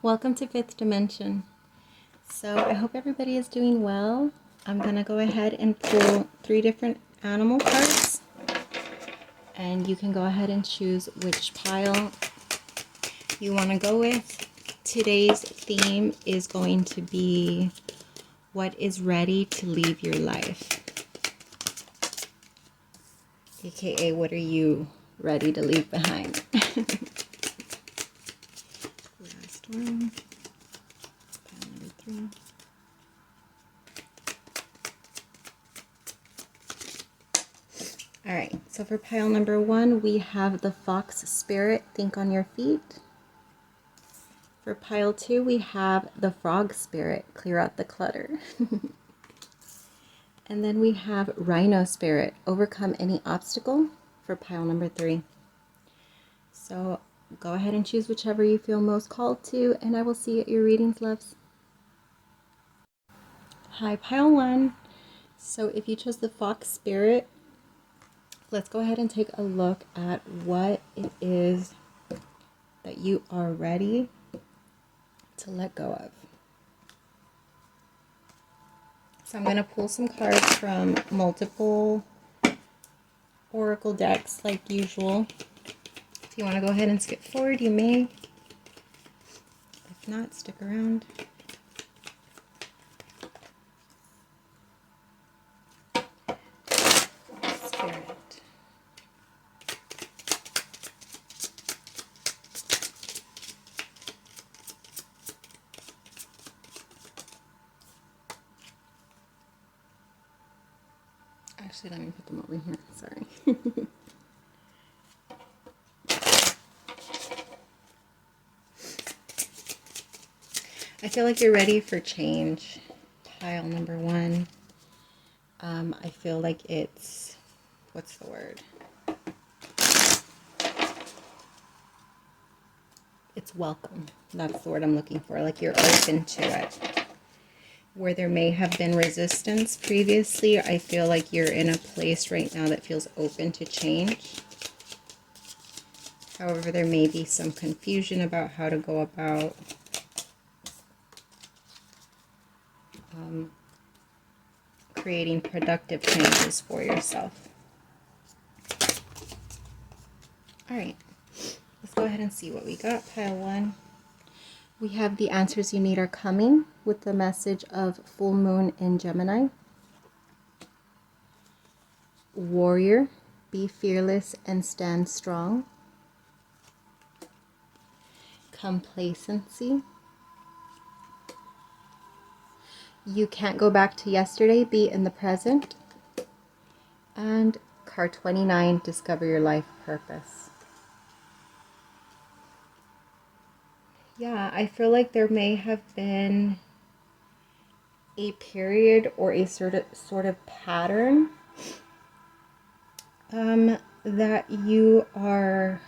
Welcome to Fifth Dimension. So I hope everybody is doing well. I'm going to go ahead and pull 3 different animal cards. And you can go ahead and choose which pile you want to go with. Today's theme is going to be what is ready to leave your life. AKA, what are you ready to leave behind? Last one. Pile number 3. Alright, so for pile number 1, we have the Fox Spirit, Think on Your Feet. For pile 2, we have the Frog Spirit, Clear Out the Clutter. And then we have Rhino Spirit, Overcome Any Obstacle, for pile number 3. So go ahead and choose whichever you feel most called to, and I will see you at your readings, loves. Hi, pile 1. So if you chose the Fox Spirit, let's go ahead and take a look at what it is that you are ready to let go of. So I'm going to pull some cards from multiple oracle decks like usual. If you want to go ahead and skip forward, you may. If not, stick around. Spirit. Actually, let me put them over here. Sorry. I feel like you're ready for change. Pile number 1. I feel like it's, what's the word? It's welcome. That's the word I'm looking for. Like you're open to it. Where there may have been resistance previously, I feel like you're in a place right now that feels open to change. However, there may be some confusion about how to go about creating productive changes for yourself. All right, let's go ahead and see what we got. Pile 1. We have the answers you need are coming with the message of full moon in Gemini. Warrior, be fearless and stand strong. Complacency. You can't go back to yesterday, be in the present. And card 29, discover your life purpose. Yeah, I feel like there may have been a period or a sort of pattern that you are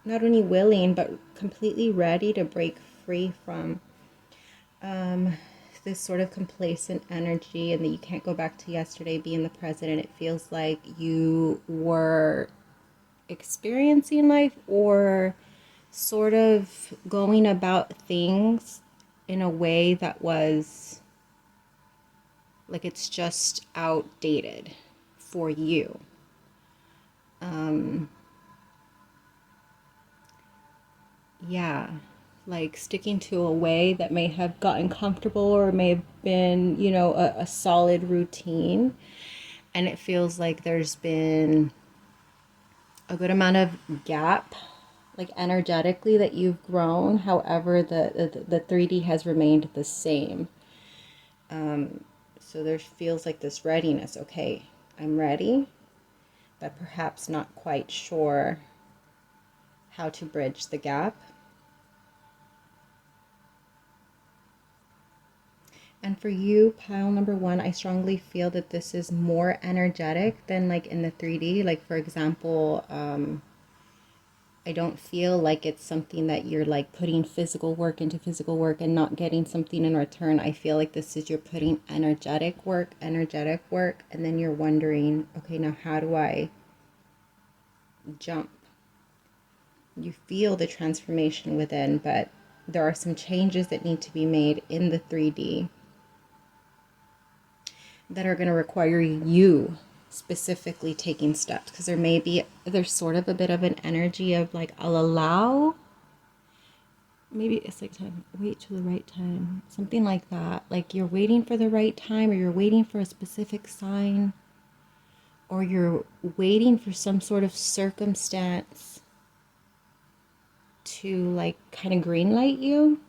not only willing but completely ready to break free from. This sort of complacent energy, and that you can't go back to yesterday, be in the present, and it feels like you were experiencing life or sort of going about things in a way that was like it's just outdated for you. Yeah, like sticking to a way that may have gotten comfortable or may have been, you know, a solid routine. And it feels like there's been a good amount of gap, like energetically, that you've grown. However, the 3D has remained the same. So there feels like this readiness. Okay, I'm ready, but perhaps not quite sure how to bridge the gap. And for you, pile number 1, I strongly feel that this is more energetic than like in the 3D. Like, for example, I don't feel like it's something that you're like putting physical work into physical work and not getting something in return. I feel like this is you're putting energetic work, and then you're wondering, okay, now how do I jump? You feel the transformation within, but there are some changes that need to be made in the 3D that are going to require you specifically taking steps, because there's sort of a bit of an energy of like, I'll allow, maybe it's like time, wait till the right time, something like that. Like you're waiting for the right time, or you're waiting for a specific sign, or you're waiting for some sort of circumstance to like kind of green light you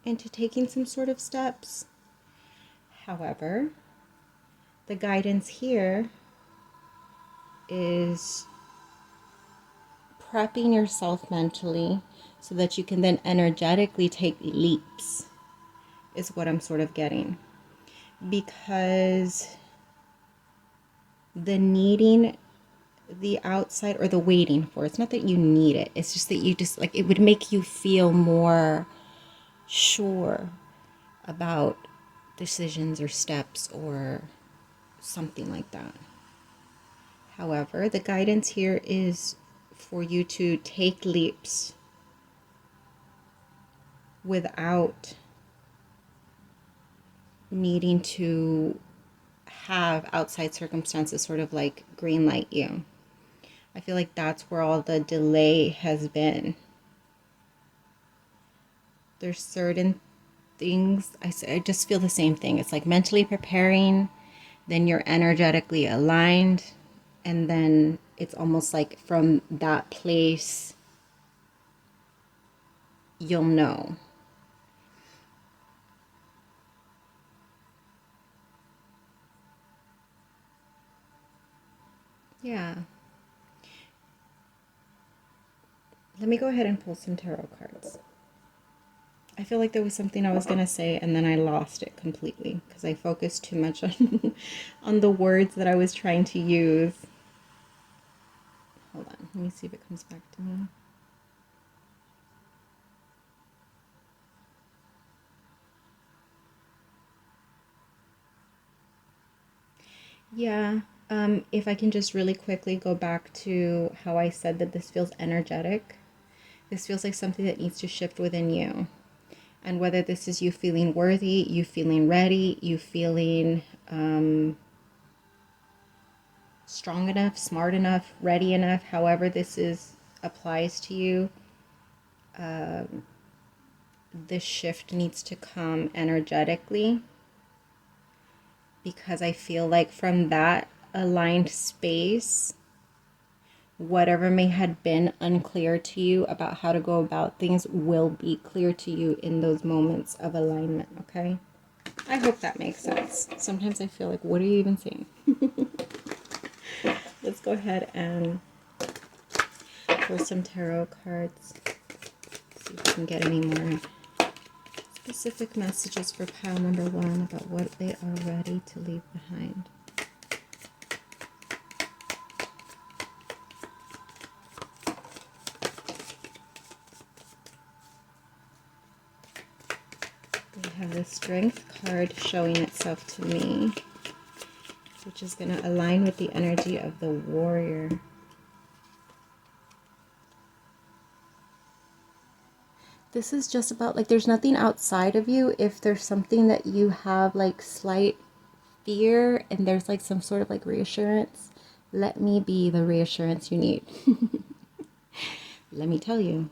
into taking some sort of steps. However, the guidance here is prepping yourself mentally so that you can then energetically take leaps, is what I'm sort of getting. Because the needing the outside, or the waiting for, it's not that you need it, it's just that you just like, it would make you feel more sure about decisions or steps or something like that. However, the guidance here is for you to take leaps without needing to have outside circumstances sort of like green light you. I feel like that's where all the delay has been. There's certain things, I just feel the same thing. It's like mentally preparing, then you're energetically aligned, and then it's almost like from that place you'll know. Yeah. Let me go ahead and pull some tarot cards. I feel like there was something I was going to say and then I lost it completely because I focused too much on, on the words that I was trying to use. Hold on. Let me see if it comes back to me. Yeah. If I can just really quickly go back to how I said that this feels energetic. This feels like something that needs to shift within you. And whether this is you feeling worthy, you feeling ready, you feeling strong enough, smart enough, ready enough, however applies to you, this shift needs to come energetically, because I feel like from that aligned space, whatever may have been unclear to you about how to go about things will be clear to you in those moments of alignment, okay? I hope that makes sense. Sometimes I feel like, what are you even saying? Let's go ahead and pull some tarot cards. See if we can get any more specific messages for pile number 1 about what they are ready to leave behind. We have the Strength card showing itself to me, which is going to align with the energy of the Warrior. This is just about, like, there's nothing outside of you. If there's something that you have, like, slight fear, and there's, like, some sort of, like, reassurance, let me be the reassurance you need. Let me tell you.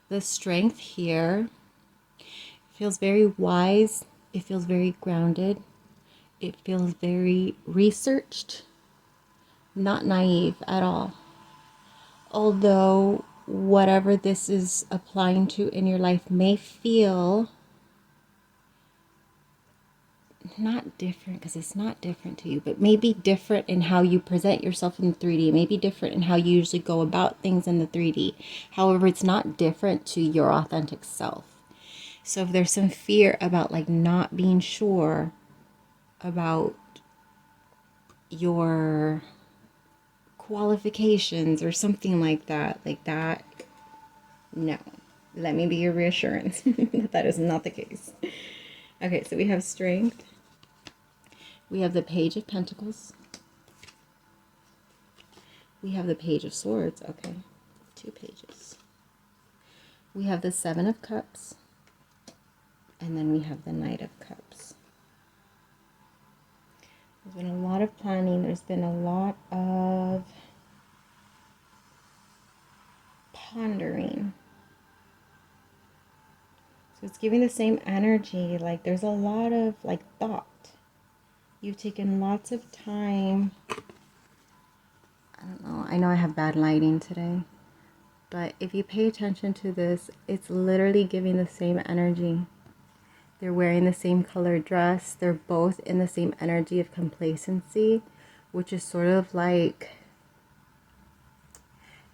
The Strength here feels very wise. It feels very grounded. It feels very researched. Not naive at all. Although whatever this is applying to in your life may feel not different, because it's not different to you, but maybe different in how you present yourself in 3D, maybe different in how you usually go about things in the 3D. However, it's not different to your authentic self. So if there's some fear about, like, not being sure about your qualifications or something like that, no. Let me be your reassurance that that is not the case. Okay, so we have Strength. We have the Page of Pentacles. We have the Page of Swords. Okay, 2 pages. We have the 7 of Cups. And then we have the Knight of Cups. There's been a lot of planning. There's been a lot of pondering. So it's giving the same energy. Like there's a lot of like thought. You've taken lots of time. I don't know. I know I have bad lighting today. But if you pay attention to this, it's literally giving the same energy. They're wearing the same colored dress. They're both in the same energy of complacency, which is sort of like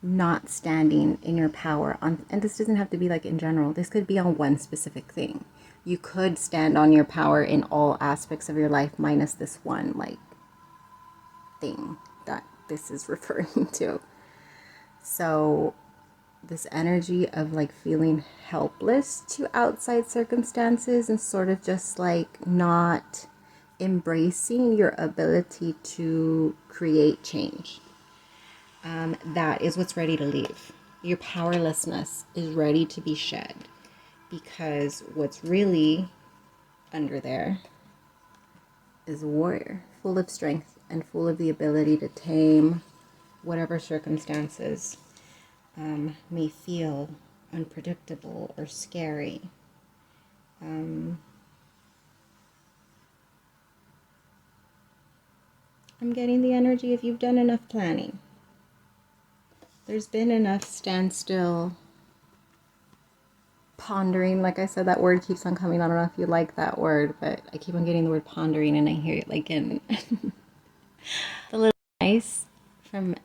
not standing in your power. And this doesn't have to be like in general. This could be on one specific thing. You could stand on your power in all aspects of your life minus this one like thing that this is referring to. So this energy of like feeling helpless to outside circumstances and sort of just like not embracing your ability to create change. That is what's ready to leave. Your powerlessness is ready to be shed, because what's really under there is a warrior, full of strength and full of the ability to tame whatever circumstances may feel unpredictable or scary. I'm getting the energy if you've done enough planning. There's been enough standstill, pondering. Like I said, that word keeps on coming. I don't know if you like that word, but I keep on getting the word pondering, and I hear it like in the little mice from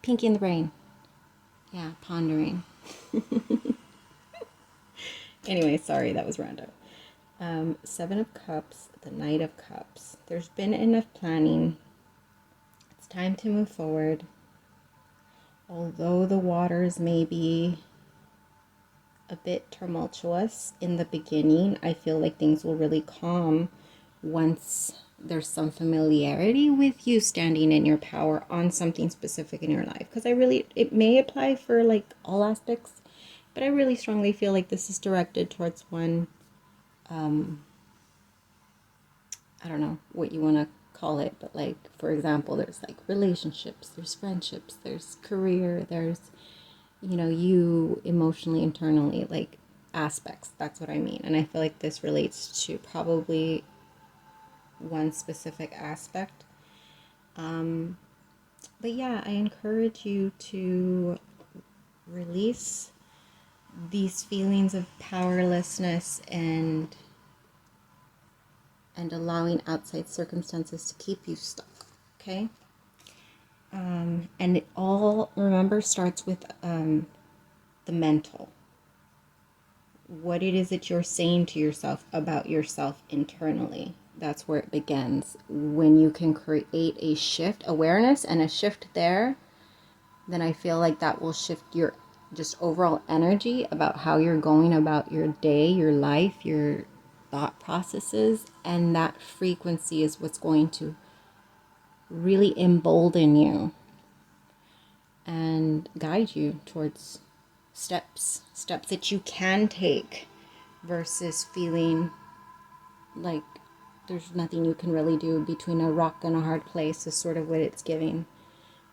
Pinky and the Brain. Yeah, pondering. Anyway, sorry, that was random. Seven of Cups, the Knight of Cups. There's been enough planning. It's time to move forward. Although the waters may be a bit tumultuous in the beginning, I feel like things will really calm once there's some familiarity with you standing in your power on something specific in your life. Because it may apply for like all aspects, but I really strongly feel like this is directed towards one, I don't know what you want to call it, but like, for example, there's like relationships, there's friendships, there's career, there's, you emotionally, internally, like aspects. That's what I mean. And I feel like this relates to probably one specific aspect. But yeah, I encourage you to release these feelings of powerlessness and allowing outside circumstances to keep you stuck, okay? And it all, remember, starts with the mental. What it is that you're saying to yourself about yourself internally. That's where it begins. When you can create a shift, awareness and a shift there, then I feel like that will shift your just overall energy about how you're going about your day, your life, your thought processes. And that frequency is what's going to really embolden you and guide you towards steps that you can take, versus feeling like there's nothing you can really do. Between a rock and a hard place is sort of what it's giving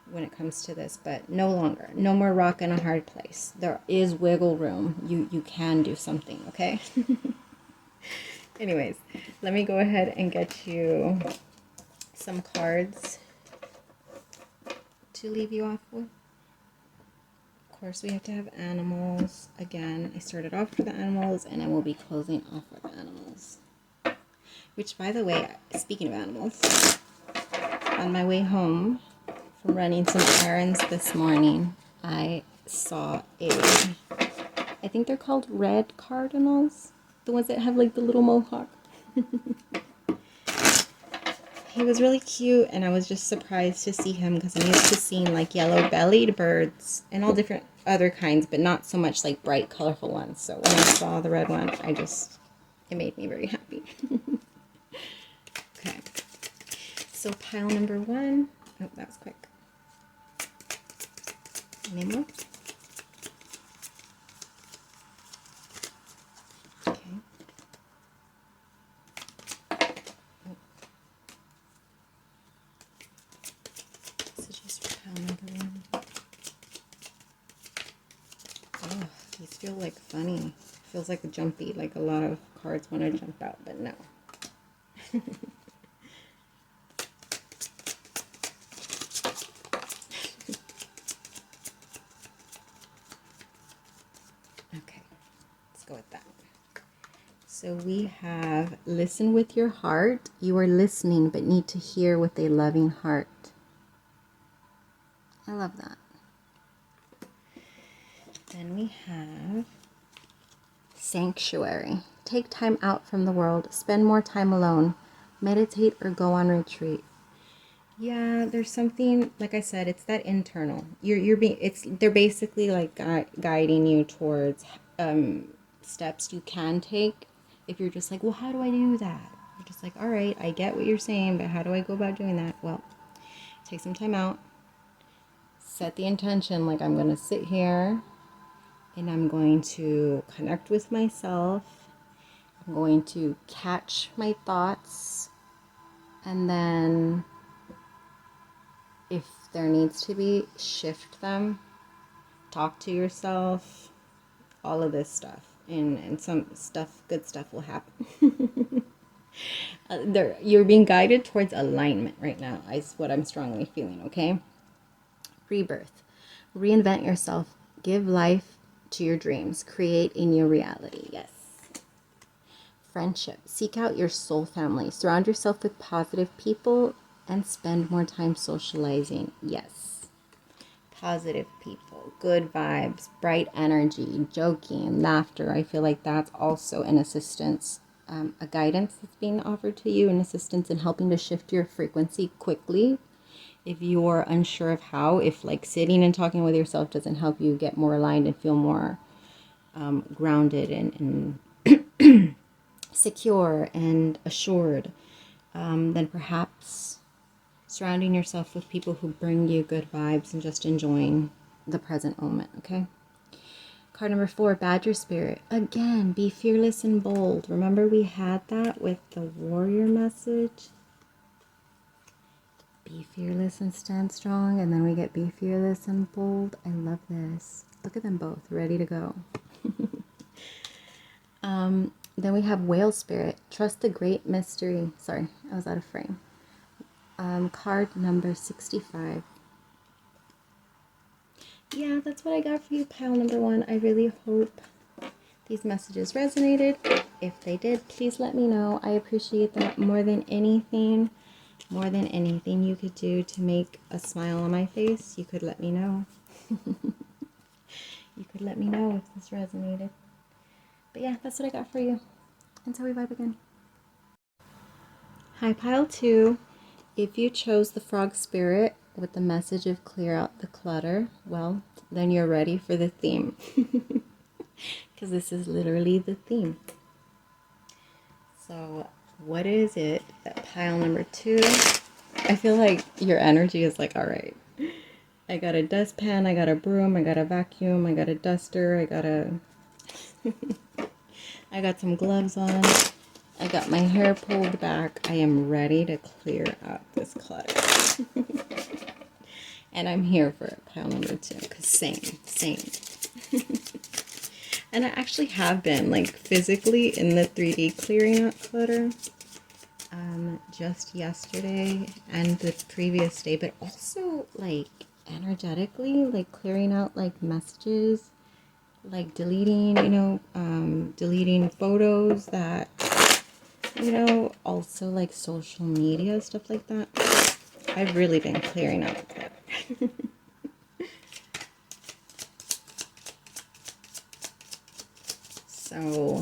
when it comes to this. But no longer, no more rock and a hard place. There is wiggle room. You can do something, okay? Anyways, let me go ahead and get you some cards to leave you off with. Of course, we have to have animals. Again, I started off with the animals, and I will be closing off with the animals. Which, by the way, speaking of animals, on my way home from running some errands this morning, I saw I think they're called red cardinals. The ones that have like the little mohawk. He was really cute, and I was just surprised to see him, because I'm used to seeing like yellow-bellied birds and all different other kinds, but not so much like bright, colorful ones. So when I saw the red one, it made me very happy. Okay, so pile number one. Oh, that was quick. Any more? feel like funny. It feels like jumpy, like a lot of cards want to jump out, but no. Okay, let's go with that. So we have listen with your heart. You are listening but need to hear with a loving heart. I love that. Then we have sanctuary. Take time out from the world. Spend more time alone. Meditate or go on retreat. Yeah, there's something, like I said, it's that internal. They're basically like guiding you towards steps you can take. If you're just like, well, how do I do that? You're just like, all right, I get what you're saying, but how do I go about doing that? Well, take some time out. Set the intention, like I'm going to sit here and I'm going to connect with myself. I'm going to catch my thoughts, and then if there needs to be, shift them, talk to yourself, all of this stuff, and some stuff, good stuff will happen. You're being guided towards alignment right now, is what I'm strongly feeling, okay? Rebirth. Reinvent yourself. Give life to your dreams. Create a new reality. Yes. Friendship. Seek out your soul family. Surround yourself with positive people and spend more time socializing. Yes. Positive people, good vibes, bright energy, joking, laughter. I feel like that's also an assistance, a guidance that's being offered to you, an assistance in helping to shift your frequency quickly. If you're unsure of how, if like sitting and talking with yourself doesn't help you get more aligned and feel more grounded and secure and assured, then perhaps surrounding yourself with people who bring you good vibes and just enjoying the present moment, okay? Card number 4, Badger Spirit. Again, be fearless and bold. Remember we had that with the warrior message? Be fearless and stand strong, and then we get be fearless and bold. I love this. Look at them both, ready to go. Then we have Whale Spirit. Trust the great mystery. Sorry, I was out of frame. Card number 65. Yeah, that's what I got for you, pile number 1. I really hope these messages resonated. If they did, please let me know. I appreciate that more than anything. More than anything you could do to make a smile on my face, you could let me know. You could let me know if this resonated. But yeah, that's what I got for you. Until we vibe again. Hi, pile 2. If you chose the frog spirit with the message of clear out the clutter, well, then you're ready for the theme. Because this is literally the theme. So what is it that pile number 2? I feel like your energy is like, all right, I got a dustpan, I got a broom, I got a vacuum, I got a duster, I got some gloves on, I got my hair pulled back. I am ready to clear out this clutter. And I'm here for it, pile number 2, because same. And I actually have been, like, physically in the 3D clearing out clutter. Just yesterday and the previous day, but also, like, energetically, like, clearing out, like, messages, like, deleting, deleting photos that, also, like, social media, stuff like that. I've really been clearing out clutter. So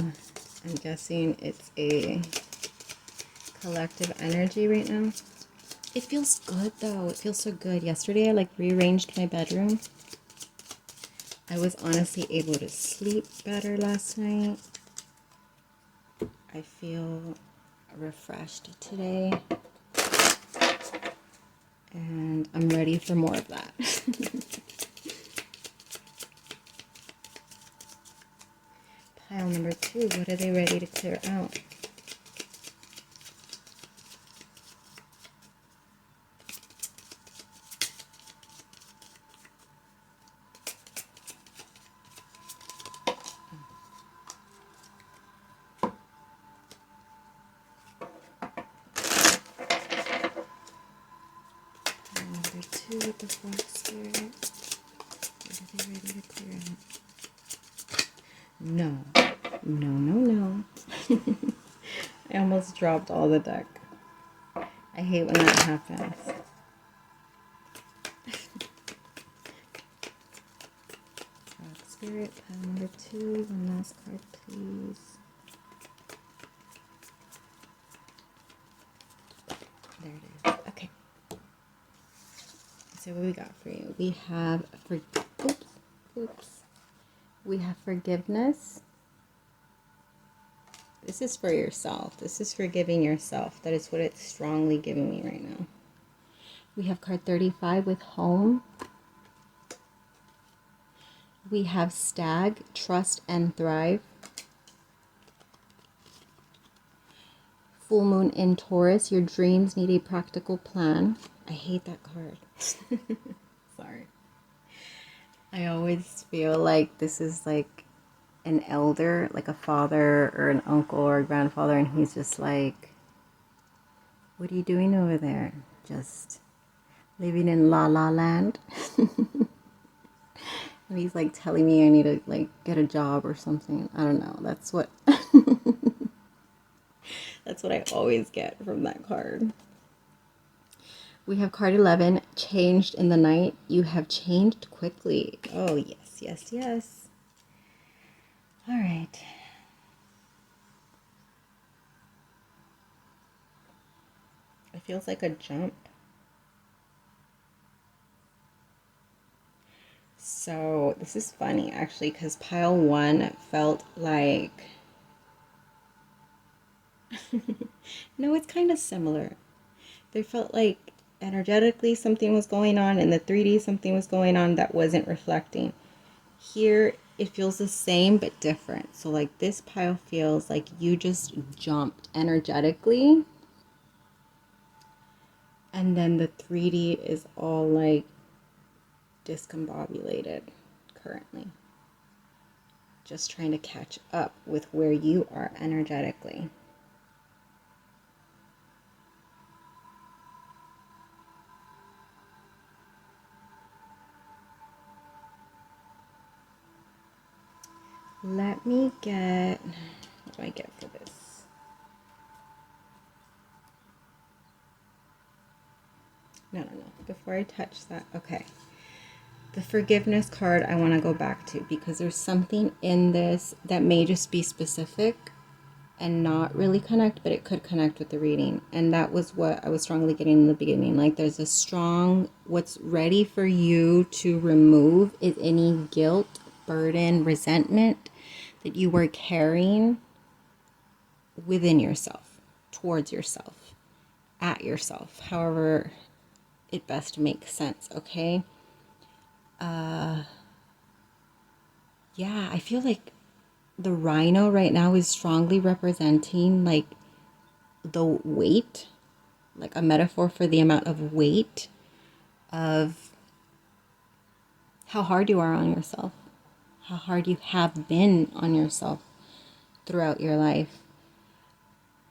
I'm guessing it's a collective energy right now. It feels good though. It feels so good. Yesterday I like rearranged my bedroom. I was honestly able to sleep better last night. I feel refreshed today. And I'm ready for more of that. Pile number 2, what are they ready to clear out? 2 with the frog spirit. What are they ready to clear out? No. No, no, no. I almost dropped all the deck. I hate when that happens. Frog spirit, pile number 2. One last card, please. There it is. Okay. So what we got for you? We have We have forgiveness. This is for yourself. This is forgiving yourself. That is what it's strongly giving me right now. We have card 35 with home. We have stag, trust and thrive. Full moon in Taurus, your dreams need a practical plan. I hate that card. Sorry. I always feel like this is like an elder, like a father or an uncle or a grandfather, and he's just like, what are you doing over there? Just living in La La Land. And he's like telling me I need to like get a job or something. I don't know. That's what that's what I always get from that card. We have card 11, changed in the night. You have changed quickly. Oh, yes, yes, yes. All right. It feels like a jump. So this is funny, actually, because pile 1 felt like... No, it's kind of similar. They felt like energetically something was going on, in the 3D something was going on that wasn't reflecting. Here it feels the same but different. So like this pile feels like you just jumped energetically, and then the 3D is all like discombobulated currently, just trying to catch up with where you are energetically. Let me get, what do I get for this? No. Before I touch that, okay. The forgiveness card I want to go back to, because there's something in this that may just be specific and not really connect, but it could connect with the reading. And that was what I was strongly getting in the beginning. Like there's a strong, what's ready for you to remove is any guilt, burden, resentment that you were carrying within yourself, towards yourself, at yourself, however it best makes sense, okay? Yeah, I feel like the rhino right now is strongly representing like the weight, like a metaphor for the amount of weight of how hard you are on yourself, how hard you have been on yourself throughout your life.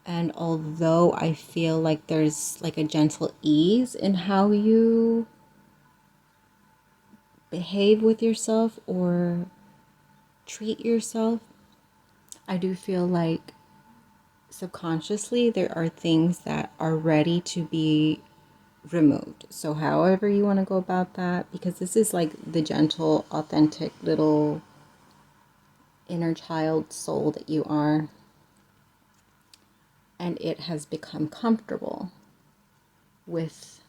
And although I feel like there's like a gentle ease in how you behave with yourself or treat yourself, I do feel like subconsciously there are things that are ready to be removed. So however you want to go about that, because this is like the gentle, authentic little inner child soul that you are, and it has become comfortable with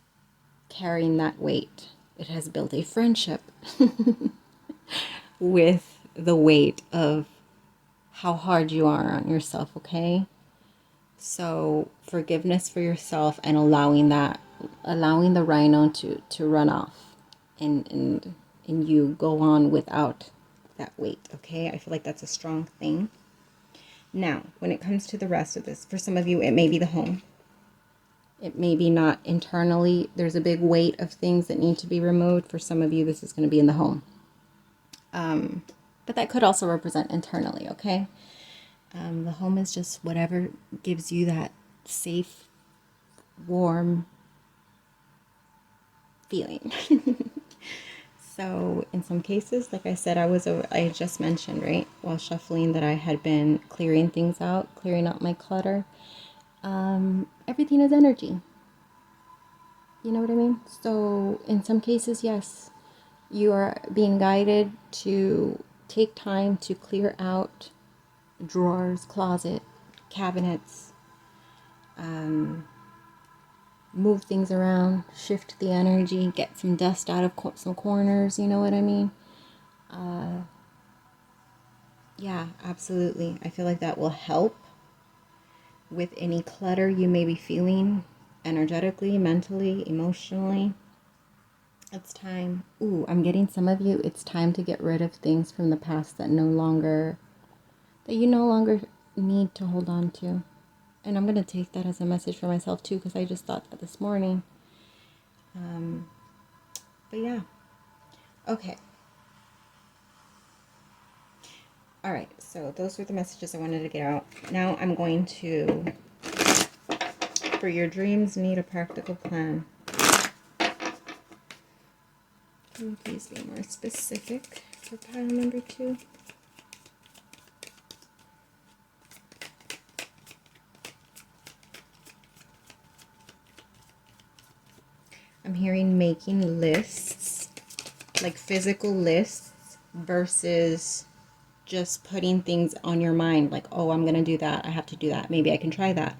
carrying that weight. It has built a friendship with the weight of how hard you are on yourself, okay? So forgiveness for yourself and allowing the rhino to run off and you go on without that weight, okay? I feel like that's a strong thing. Now, when it comes to the rest of this, for some of you, it may be the home. It may be not internally. There's a big weight of things that need to be removed. For some of you, this is going to be in the home. But that could also represent internally, okay? The home is just whatever gives you that safe, warm feeling. So in some cases, like I said, I just mentioned, right, while shuffling, that I had been clearing things out, clearing out my clutter. Everything is energy. You know what I mean? So in some cases, yes, you are being guided to take time to clear out drawers, closet, cabinets, move things around, shift the energy, get some dust out of some corners, you know what I mean? Yeah, absolutely. I feel like that will help with any clutter you may be feeling energetically, mentally, emotionally. It's time. Ooh, I'm getting some of you. It's time to get rid of things from the past that you no longer need to hold on to. And I'm going to take that as a message for myself too, because I just thought that this morning. But yeah. Okay. All right. So those were the messages I wanted to get out. Now I'm going to, for your dreams, need a practical plan. Can you please be more specific for pile number 2? I'm hearing making lists, like physical lists, versus just putting things on your mind, like, oh, I'm going to do that. I have to do that. Maybe I can try that.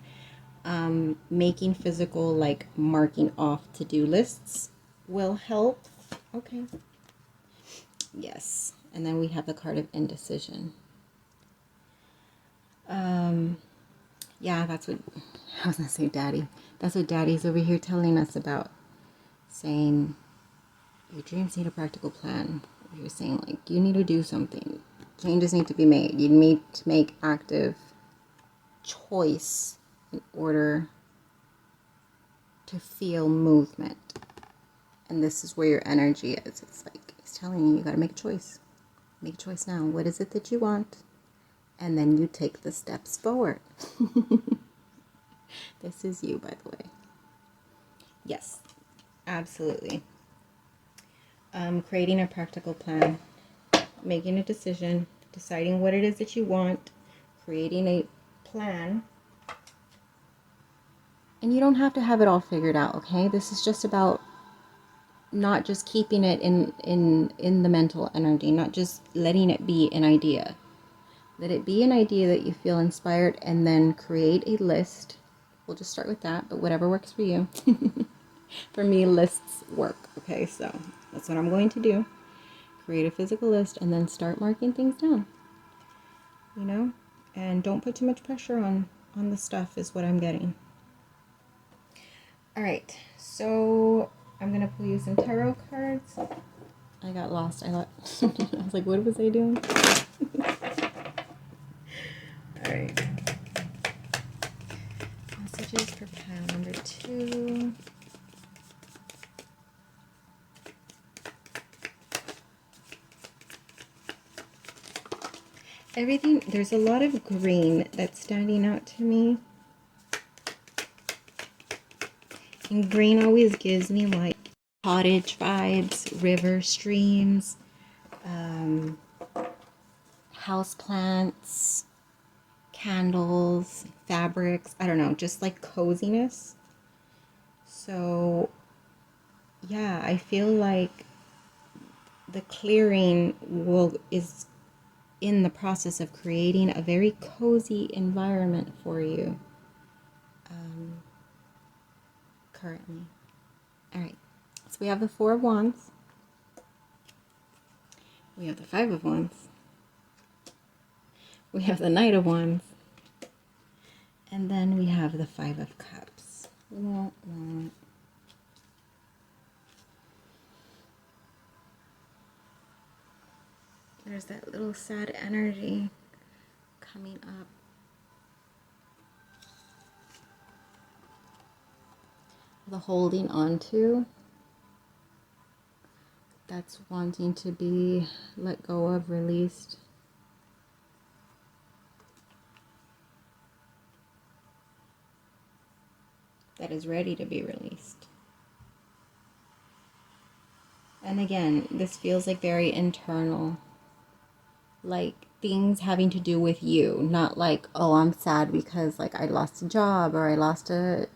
Making physical, like marking off to-do lists will help. Okay. Yes. And then we have the card of indecision. Yeah, that's what I was going to say, Daddy. That's what Daddy's over here telling us about, saying your dreams need a practical plan. You're saying, like, you need to do something. Changes need to be made. You need to make active choice in order to feel movement. And this is where your energy is. It's like he's telling you, you got to make a choice. Make a choice now. What is it that you want? And then you take the steps forward. This is you, by the way. Yes, absolutely. Creating a practical plan, making a decision, deciding what it is that you want, creating a plan. And you don't have to have it all figured out, okay? This is just about not just keeping it in the mental energy, not just letting it be an idea. Let it be an idea that you feel inspired, and then create a list. We'll just start with that, but whatever works for you. For me, lists work, okay? So that's what I'm going to do. Create a physical list and then start marking things down. You know? And don't put too much pressure on the stuff is what I'm getting. All right, so I'm going to pull you some tarot cards. I got lost. I was like, what was I doing? All right. Messages for pile number 2. Everything, there's a lot of green that's standing out to me. And green always gives me like cottage vibes, river, streams, house plants, candles, fabrics. I don't know, just like coziness. So yeah, I feel like the clearing is in the process of creating a very cozy environment for you currently. All right, so we have the 4 of Wands, we have the 5 of Wands, we have the Knight of Wands, and then we have the 5 of Cups. There's that little sad energy coming up. The holding on to, that's wanting to be let go of, released. That is ready to be released. And again, this feels like very internal. Like things having to do with you, not like, oh, I'm sad because like I lost a job or I lost a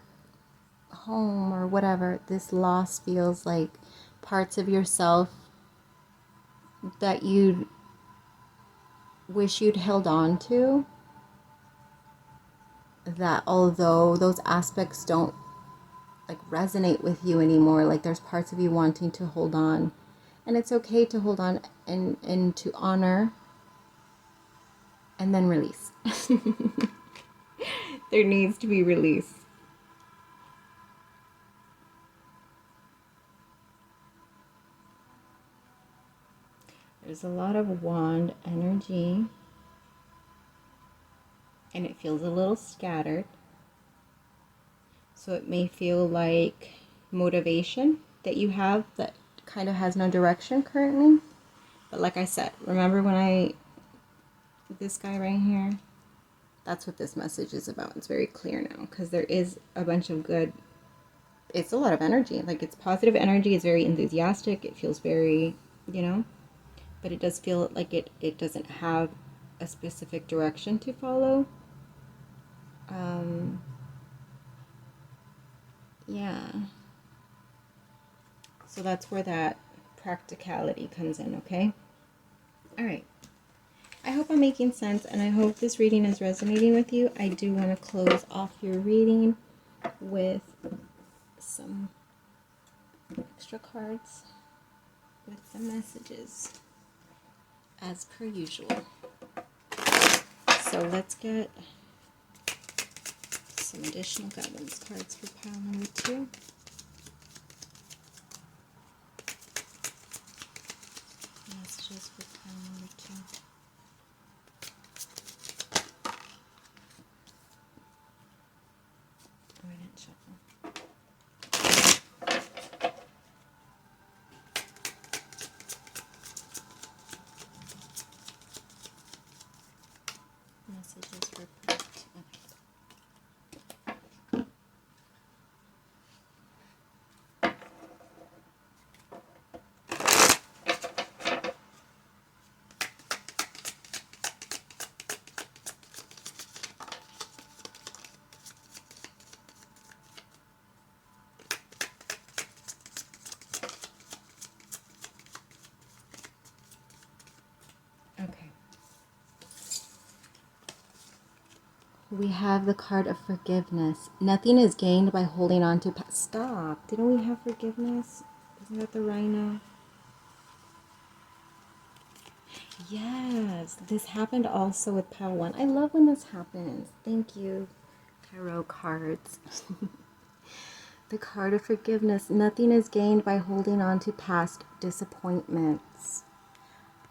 home or whatever. This loss feels like parts of yourself that you wish you'd held on to, that although those aspects don't like resonate with you anymore, like there's parts of you wanting to hold on, and it's okay to hold on and to honor and then release. There needs to be release. There's a lot of wand energy, and it feels a little scattered. So it may feel like motivation that you have that kind of has no direction currently. But like I said, remember when this guy right here, that's what this message is about. It's very clear now because there is a bunch of good, it's a lot of energy. Like it's positive energy, it's very enthusiastic, it feels very, but it does feel like it doesn't have a specific direction to follow. Yeah. So that's where that practicality comes in, okay? All right. I hope I'm making sense, and I hope this reading is resonating with you. I do want to close off your reading with some extra cards with the messages, as per usual. So let's get some additional guidance cards for pile number 2. Messages for pile number 2. Oh, I didn't shuffle. Messages for pile 2. Okay. Okay. We have the card of forgiveness. Nothing is gained by holding on to Stop. Didn't we have forgiveness? Isn't that the rhino? Yes. This happened also with pile 1. I love when this happens. Thank you, tarot cards. The card of forgiveness. Nothing is gained by holding on to past disappointments.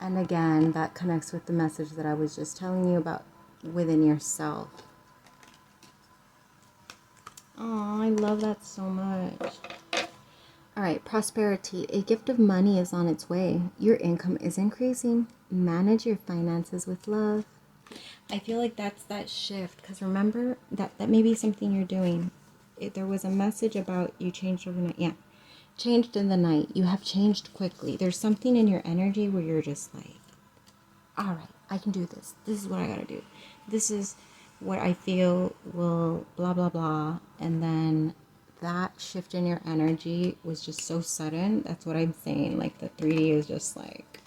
And again, that connects with the message that I was just telling you about within yourself. Oh, I love that so much. All right, prosperity. A gift of money is on its way. Your income is increasing. Manage your finances with love. I feel like that's that shift, because remember that may be something you're doing. There was a message about you changed overnight. Yeah, changed in the night. You have changed quickly. There's something in your energy where you're just like, all right, I can do this. This is what I gotta do. This is what I feel will blah, blah, blah. And then that shift in your energy was just so sudden. That's what I'm saying. Like the 3D is just like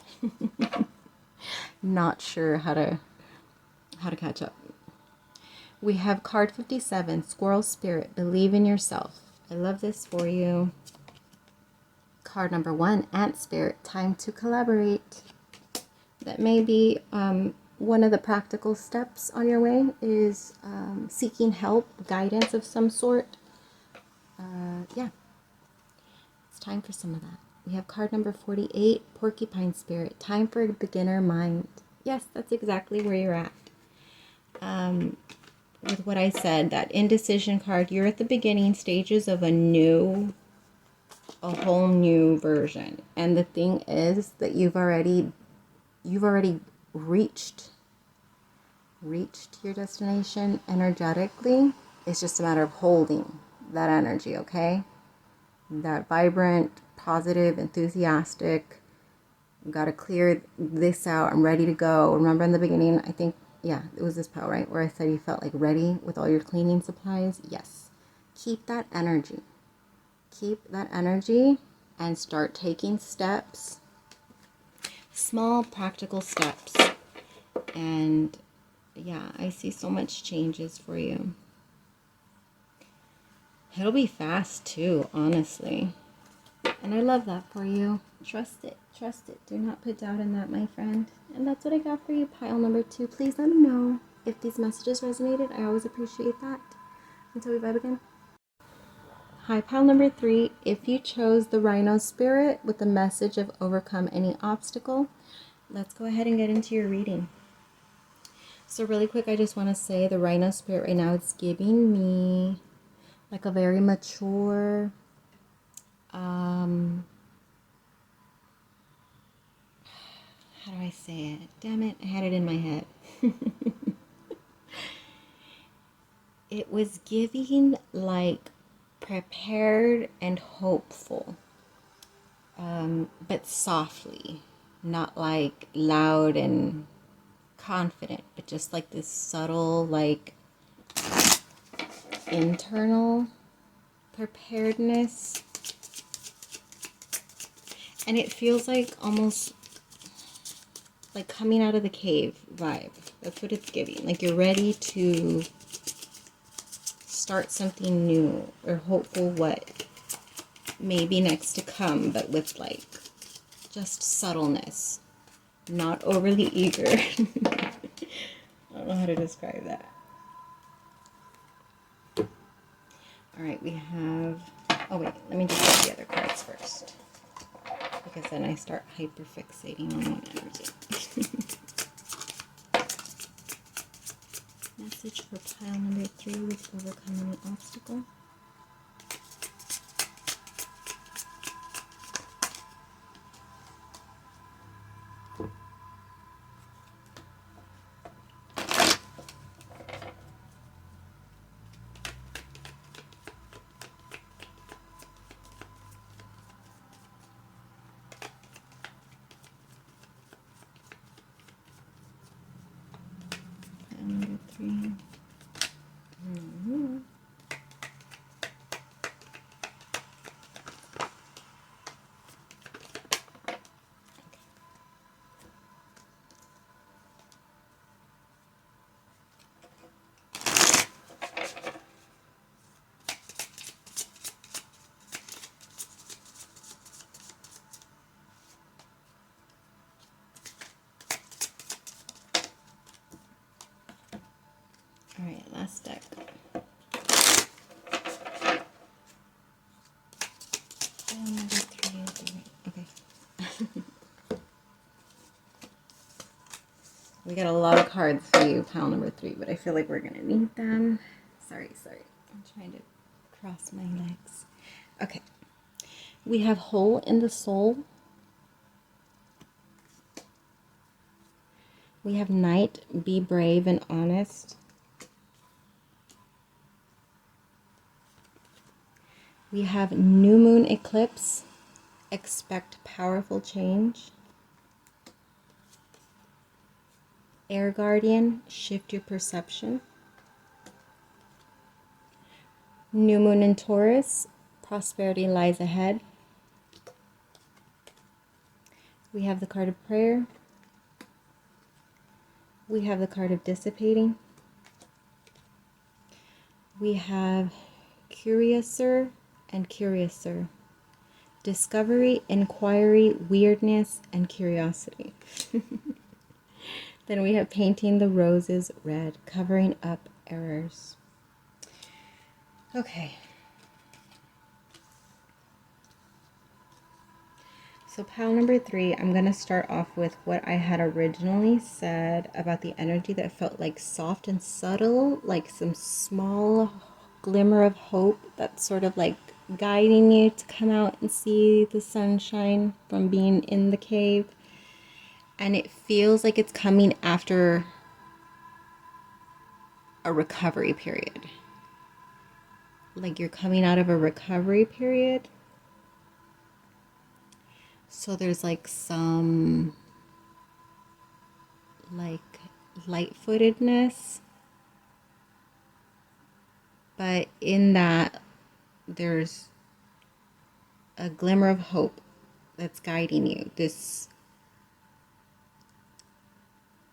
not sure how to catch up. We have card 57, Squirrel Spirit, believe in yourself. I love this for you. Card number 1, Ant Spirit, time to collaborate. That may be one of the practical steps on your way is seeking help, guidance of some sort. Yeah, it's time for some of that. We have card number 48, Porcupine Spirit, time for a beginner mind. Yes, that's exactly where you're at. With what I said, that indecision card, you're at the beginning stages of a whole new version. And the thing is that you've already reached your destination energetically. It's just a matter of holding that energy, okay? that vibrant, positive, enthusiastic, got to clear this out, I'm ready to go. Remember in the beginning, I think, yeah, it was this pile, right, where I said you felt like ready with all your cleaning supplies? Yes. Keep that energy. Keep that energy and start taking steps, small practical steps. And yeah, I see so much changes for you. It'll be fast too, honestly. And I love that for you. Trust it. Trust it. Do not put doubt in that, my friend. And that's what I got for you, pile number 2. Please let me know if these messages resonated. I always appreciate that. Until we vibe again. Hi, pile number 3. If you chose the Rhino Spirit with the message of overcome any obstacle, let's go ahead and get into your reading. So really quick, I just want to say the Rhino Spirit right now, it's giving me like a very mature, how do I say it? Damn it, I had it in my head. It was giving like prepared and hopeful, but softly, not like loud and confident, but just like this subtle, like internal preparedness. And it feels like almost like coming out of the cave vibe. That's what it's giving. Like you're ready to start something new or hopeful what may be next to come, but with like just subtleness, not overly eager. I don't know how to describe that. All right, we have, oh wait, let me just get the other cards first, because then I start hyperfixating on one energy. Message for pile number 3 with overcoming the obstacle. Pile number 3. Mm-hmm. All right, last deck. Pile number 3 is the right. Okay. We got a lot of cards for you, pile number 3, but I feel like we're gonna need them. Sorry. I'm trying to cross my legs. Okay. We have hole in the soul. We have night, be brave and honest. We have new moon eclipse, expect powerful change. Air guardian, shift your perception. New moon in Taurus, prosperity lies ahead. We have the card of prayer. We have the card of dissipating. We have curiouser and curiouser. Discovery, inquiry, weirdness, and curiosity. Then we have painting the roses red, covering up errors. Okay. So pile number 3, I'm going to start off with what I had originally said about the energy that felt like soft and subtle, like some small glimmer of hope that's sort of like guiding you to come out and see the sunshine from being in the cave. And it feels like it's coming after a recovery period. Like you're coming out of a recovery period. So there's like some like light-footedness, but in that there's a glimmer of hope that's guiding you. This,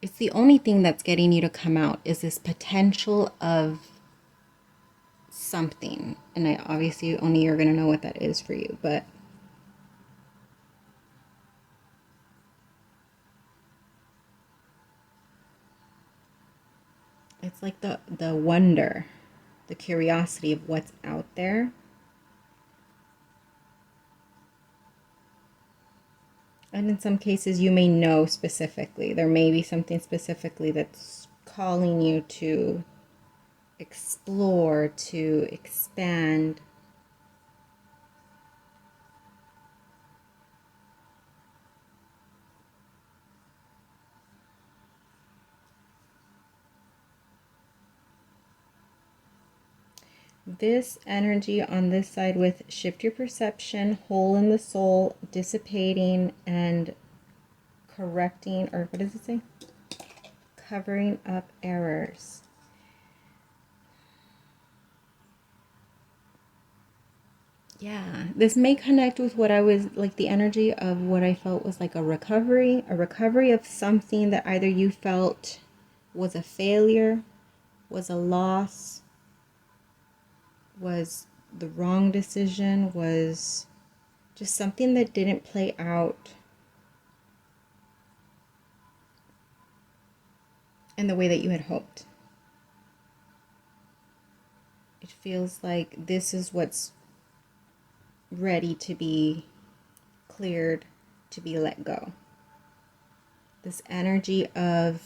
it's the only thing that's getting you to come out, is this potential of something. And I obviously only you're going to know what that is for you, but it's like the wonder, the curiosity of what's out there. And in some cases, you may know specifically. There may be something specifically that's calling you to explore, to expand. This energy on this side with shift your perception, hole in the soul, dissipating and correcting, or what does it say? Covering up errors. Yeah, this may connect with what I was like, the energy of what I felt was like a recovery of something that either you felt was a failure, was a loss, was the wrong decision, was just something that didn't play out in the way that you had hoped. It feels like this is what's ready to be cleared, to be let go. This energy of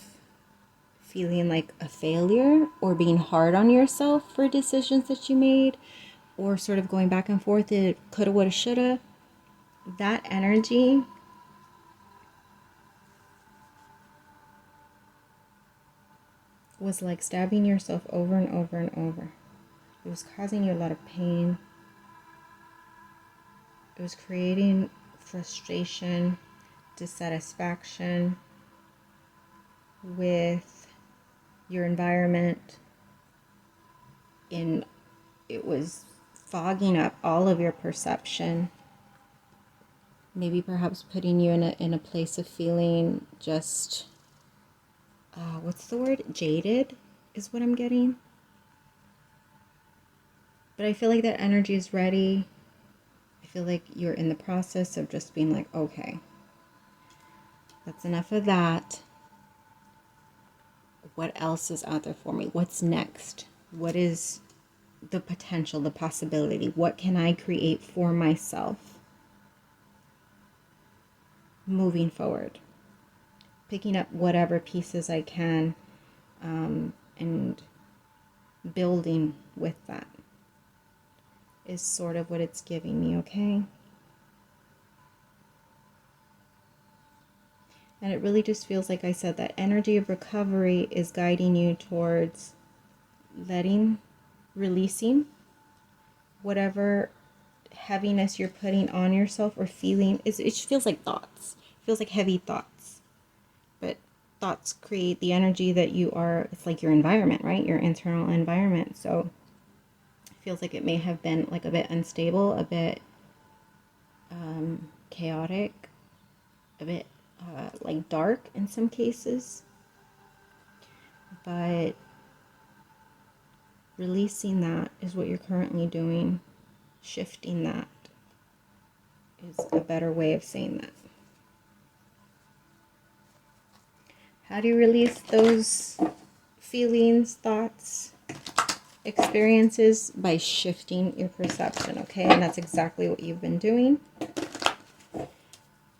feeling like a failure or being hard on yourself for decisions that you made, or sort of going back and forth, it coulda, woulda, shoulda. That energy was like stabbing yourself over and over and over. It was causing you a lot of pain. It was creating frustration, dissatisfaction with your environment. It was fogging up all of your perception. Maybe perhaps putting you in a place of feeling just what's the word? Jaded is what I'm getting. But I feel like that energy is ready. I feel like you're in the process of just being like, okay, that's enough of that. What else is out there for me? What's next? What is the potential, the possibility? What can I create for myself moving forward? Picking up whatever pieces I can and building with that is sort of what it's giving me, okay? And it really just feels like I said, that energy of recovery is guiding you towards releasing whatever heaviness you're putting on yourself or feeling. It feels like thoughts. It feels like heavy thoughts. But thoughts create the energy that you are, it's like your environment, right? Your internal environment. So it feels like it may have been like a bit unstable, a bit chaotic, a bit like dark in some cases. But releasing that is what you're currently doing. Shifting that is a better way of saying that. How do you release those feelings, thoughts, experiences? By shifting your perception, okay? And that's exactly what you've been doing.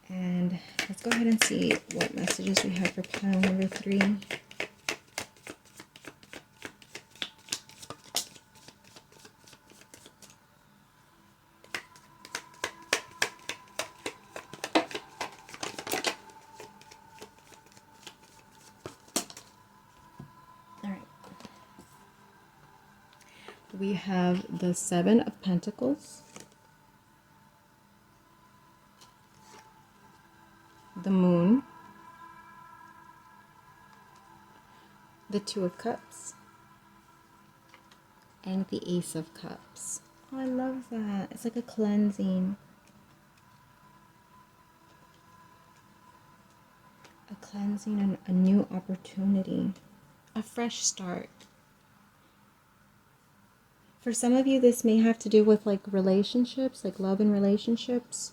And let's go ahead and see what messages we have for pile number 3. We have the 7 of Pentacles, the Moon, the Two of Cups, and the Ace of Cups. Oh, I love that. It's like a cleansing. A cleansing and a new opportunity. A fresh start. For some of you, this may have to do with like relationships, like love and relationships.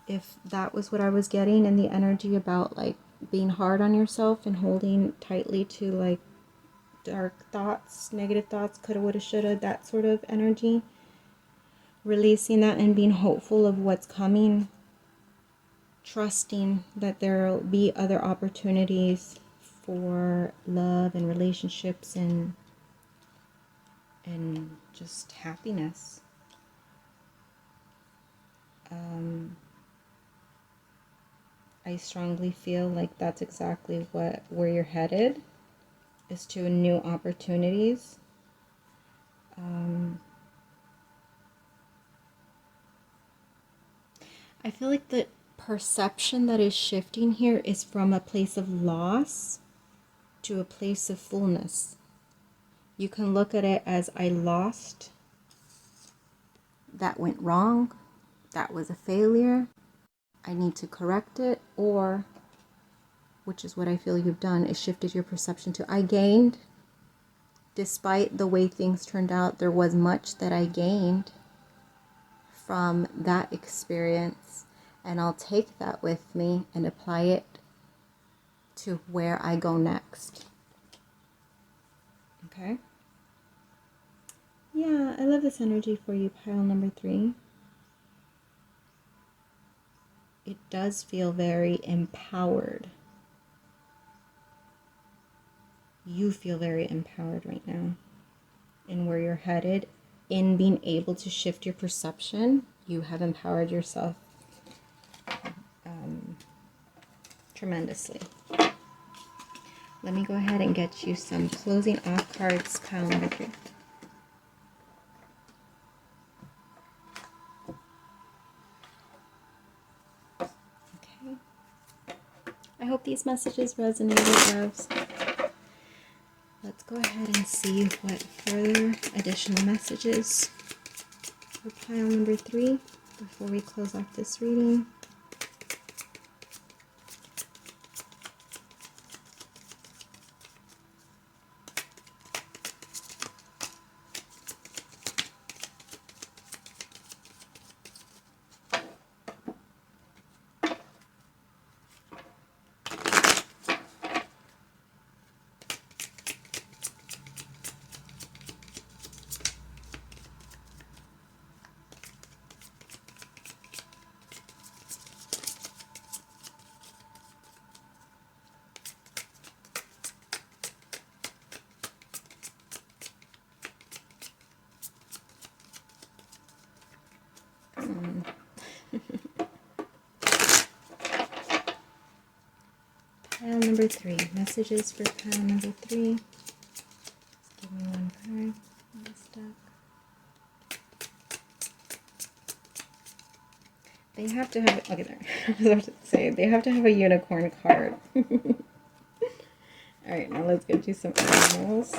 If that was what I was getting in the energy about like being hard on yourself and holding tightly to like dark thoughts, negative thoughts, coulda, woulda, shoulda, that sort of energy. Releasing that and being hopeful of what's coming. Trusting that there will be other opportunities for love and relationships and just happiness. I strongly feel like that's exactly where you're headed, is to new opportunities. I feel like the perception that is shifting here is from a place of loss to a place of fullness. You can look at it as I lost, that went wrong, that was a failure, I need to correct it, or, which is what I feel you've done, is shifted your perception to I gained. Despite the way things turned out, there was much that I gained from that experience, and I'll take that with me and apply it to where I go next. Okay? Yeah, I love this energy for you, pile number 3. It does feel very empowered. You feel very empowered right now in where you're headed. In being able to shift your perception, you have empowered yourself tremendously. Let me go ahead and get you some closing off cards, pile number 3. Okay. I hope these messages resonated, loves. Let's go ahead and see what further additional messages for pile number 3 before we close off this reading. Pile number 3. Messages for pile number 3. Just give me one card. I'm stuck. They have to have, okay, there. I was about to say, they have to have a unicorn card. Alright, now let's get you some animals.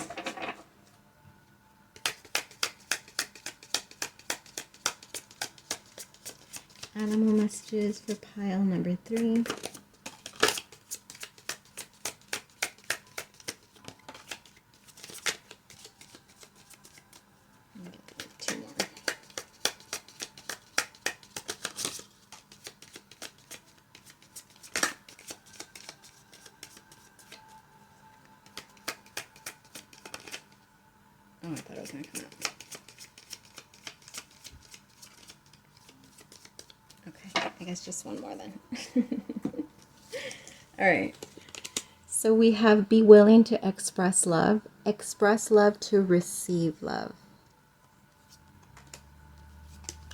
Animal messages for pile number 3. Oh, I thought it was going to come out. Okay, I guess just one more then. Alright. So we have be willing to express love to receive love.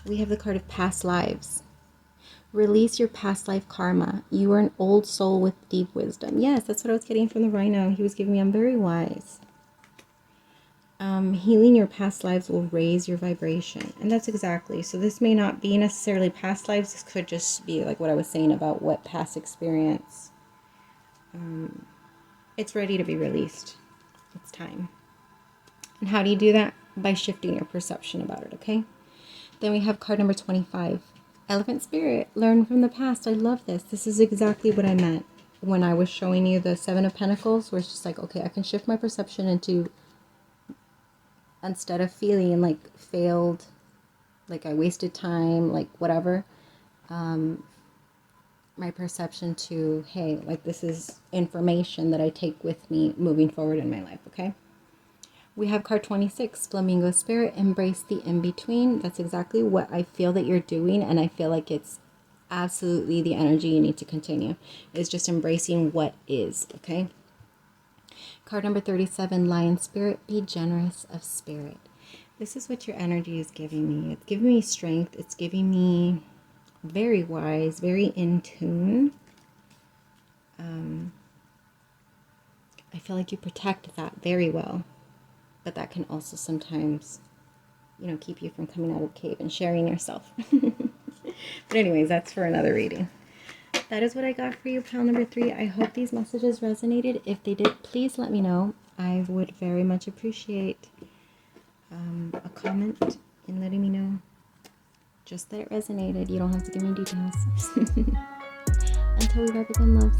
We have the card of past lives. Release your past life karma. You are an old soul with deep wisdom. Yes, that's what I was getting from the rhino. He was giving me, I'm very wise. Healing your past lives will raise your vibration. And that's exactly. So this may not be necessarily past lives. This could just be like what I was saying about what past experience. It's ready to be released. It's time. And how do you do that? By shifting your perception about it, okay? Then we have card number 25. Elephant Spirit, learn from the past. I love this. This is exactly what I meant when I was showing you the Seven of Pentacles, where it's just like, okay, I can shift my perception into, instead of feeling like failed, like I wasted time, like whatever, my perception to, hey, like this is information that I take with me moving forward in my life, okay? We have card 26, Flamingo Spirit, embrace the in-between. That's exactly what I feel that you're doing, and I feel like it's absolutely the energy you need to continue. It's just embracing what is, okay? Card number 37, Lion Spirit, be generous of spirit. This is what your energy is giving me. It's giving me strength. It's giving me very wise, very in tune. I feel like you protect that very well. But that can also sometimes, keep you from coming out of the cave and sharing yourself. But anyways, that's for another reading. That is what I got for you, pile number 3. I hope these messages resonated. If they did, please let me know. I would very much appreciate a comment and letting me know just that it resonated. You don't have to give me details. Until we rub again, loves.